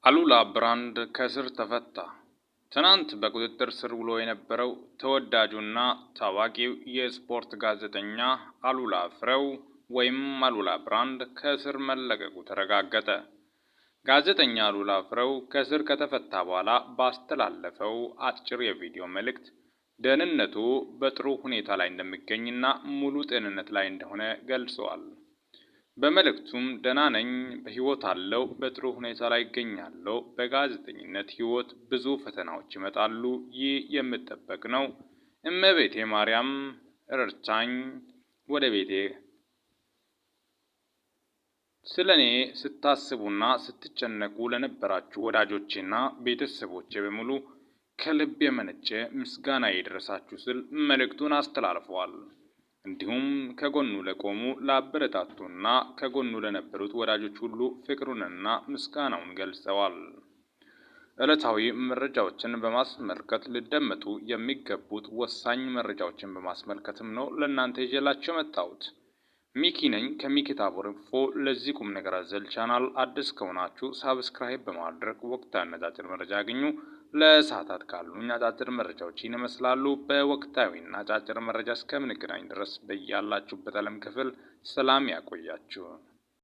አሉላ ብራንድ ከእስር ተፈታ። ትናንት በቁጥጥር ስር ውሎ የነበረው ተወዳጁና ታዋቂው የስፖርት ጋዜጠኛ አሉላ ፍሬው ወይም አሉላ ብራንድ ከእስር መለቀቁ ተረጋገጠ። ጋዜጠኛ አሉላ ፍሬው ከእስር ከተፈታ በኋላ ባስተላለፈው አጭር የቪዲዮ መልእክት ደህንነቱ በጥሩ ሁኔታ ላይ እንደሚገኝና ሙሉ ጤንነት ላይ እንደሆነ ገልጸዋል። በመልእክቱም ደህና ነኝ፣ በህይወት አለው፣ በጥሩ ሁኔታ ላይ ይገኛለሁ። በጋዜጠኝነት ህይወት ብዙ ፈተናዎች ይመጣሉ። ይህ የሚጠበቅ ነው። እመቤቴ ማርያም ረድታኝ ወደ ቤቴ ስለኔ ስታስቡና ስትጨነቁ ለነበራችሁ ወዳጆቼና ቤተሰቦቼ በሙሉ ከልብ የመነጨ ምስጋና ይድረሳችሁ ሲል መልእክቱን አስተላልፈዋል። እንዲሁም ከጎኑ ለቆሙ ለአበረታቱና ከጎኑ ለነበሩት ወዳጆች ሁሉ ፍቅሩንና ምስጋናውን ገልጸዋል። ዕለታዊ መረጃዎችን በማስመልከት ሊደመጡ የሚገቡት ወሳኝ መረጃዎችን በማስመልከትም ነው ለእናንተ ይዤላችሁ መጣሁት። ሚኪ ነኝ ከሚኪ ታቦር ኢንፎ። ለዚህ ቁም ነገር አዘል ቻናል አዲስ ከሆናችሁ ሳብስክራይብ በማድረግ ወቅታዊና አጫጭር መረጃ ያገኙ። ለሰዓታት ካሉኝ አጫጭር መረጃዎች ይመስላሉ። በወቅታዊና አጫጭር መረጃ እስከምንገናኝ ድረስ በያላችሁበት ዓለም ክፍል ሰላም ያቆያችሁ።